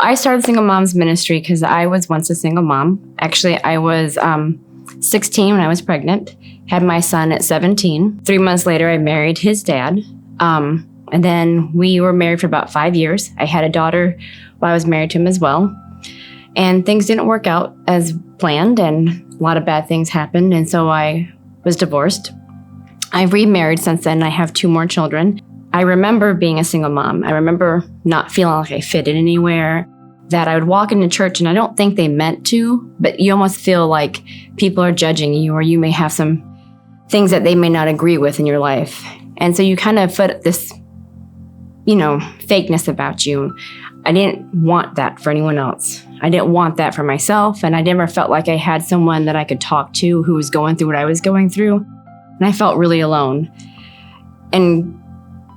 I started Single Moms Ministry because I was once a single mom. Actually, I was 16 when I was pregnant, had my son at 17. 3 months later, I married his dad. And then we were married for about 5 years. I had a daughter while I was married to him as well. And things didn't work out as planned, and a lot of bad things happened. And so I was divorced. I've remarried since then. I have 2 more children. I remember being a single mom. I remember not feeling like I fit in anywhere, that I would walk into church, and I don't think they meant to, but you almost feel like people are judging you, or you may have some things that they may not agree with in your life. And so you kind of put this, fakeness about you. I didn't want that for anyone else. I didn't want that for myself, and I never felt like I had someone that I could talk to who was going through what I was going through, and I felt really alone. And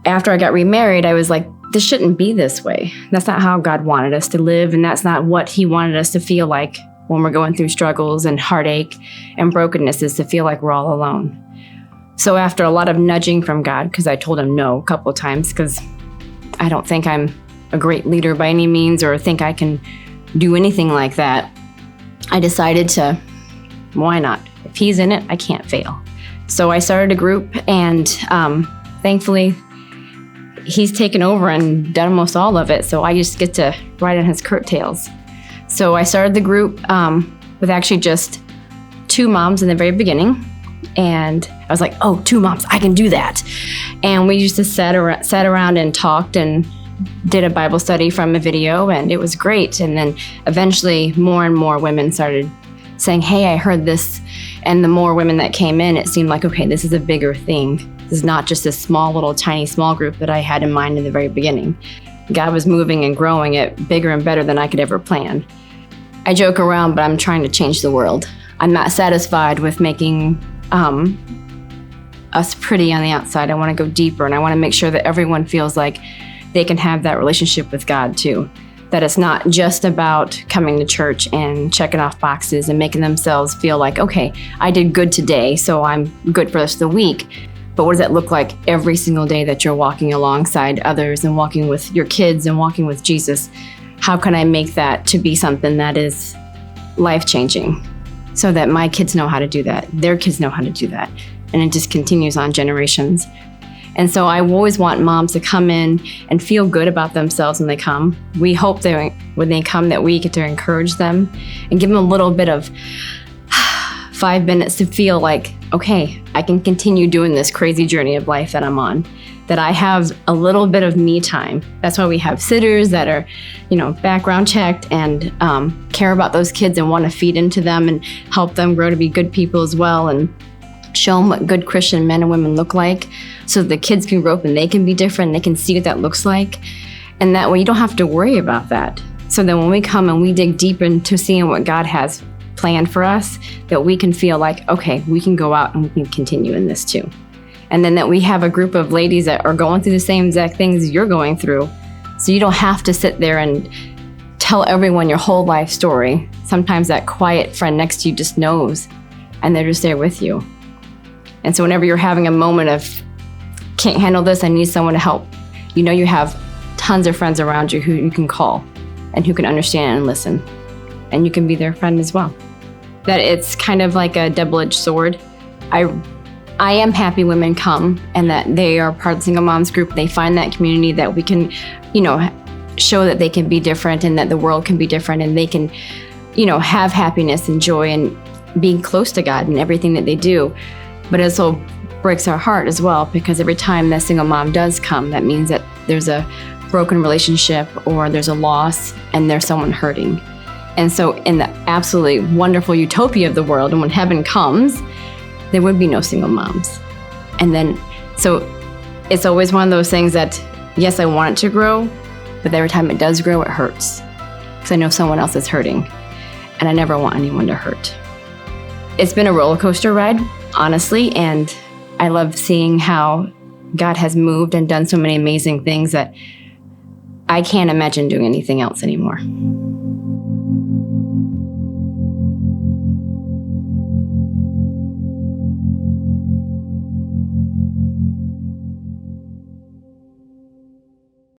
after I got remarried, I was like, this shouldn't be this way. That's not how God wanted us to live, and that's not what He wanted us to feel like when we're going through struggles and heartache and brokenness, is to feel like we're all alone. So after a lot of nudging from God, because I told Him no a couple of times, because I don't think I'm a great leader by any means, or think I can do anything like that, I decided to, why not? If He's in it, I can't fail. So I started a group, and thankfully, He's taken over and done almost all of it, so I just get to ride on His coattails. So I started the group with actually just 2 moms in the very beginning, and I was like, oh, 2 moms, I can do that. And we used to sat around and talked and did a Bible study from a video, and it was great. And then eventually more and more women started saying, hey, I heard this. And the more women that came in, it seemed like, okay, this is a bigger thing. This is not just a small little tiny small group that I had in mind in the very beginning. God was moving and growing it bigger and better than I could ever plan. I joke around, but I'm trying to change the world. I'm not satisfied with making us pretty on the outside. I want to go deeper, and I want to make sure that everyone feels like they can have that relationship with God too. That it's not just about coming to church and checking off boxes and making themselves feel like, okay, I did good today, so I'm good for the rest of the week. But what does that look like every single day that you're walking alongside others and walking with your kids and walking with Jesus? How can I make that to be something that is life-changing, so that my kids know how to do that, their kids know how to do that, and it just continues on generations. And so I always want moms to come in and feel good about themselves when they come. We hope that when they come that we get to encourage them and give them a little bit of 5 minutes to feel like, okay, I can continue doing this crazy journey of life that I'm on, that I have a little bit of me time. That's why we have sitters that are, background checked and care about those kids and want to feed into them and help them grow to be good people as well, and show them what good Christian men and women look like, so the kids can grow up and they can be different. They can see what that looks like. And that way you don't have to worry about that. So then when we come and we dig deep into seeing what God has planned for us, that we can feel like, okay, we can go out and we can continue in this too. And then that we have a group of ladies that are going through the same exact things you're going through. So you don't have to sit there and tell everyone your whole life story. Sometimes that quiet friend next to you just knows, and they're just there with you. And so whenever you're having a moment of, can't handle this, I need someone to help, you have tons of friends around you who you can call and who can understand and listen. And you can be their friend as well. That it's kind of like a double-edged sword. I am happy women come and that they are part of the Single Moms group. They find that community that we can, show that they can be different and that the world can be different, and they can, have happiness and joy and being close to God in everything that they do. But it also breaks our heart as well, because every time that single mom does come, that means that there's a broken relationship or there's a loss and there's someone hurting. And so in the absolutely wonderful utopia of the world, and when heaven comes, there would be no single moms. And then, so it's always one of those things that, yes, I want it to grow, but every time it does grow, it hurts. Because I know someone else is hurting, and I never want anyone to hurt. It's been a roller coaster ride, honestly, and I love seeing how God has moved and done so many amazing things that I can't imagine doing anything else anymore.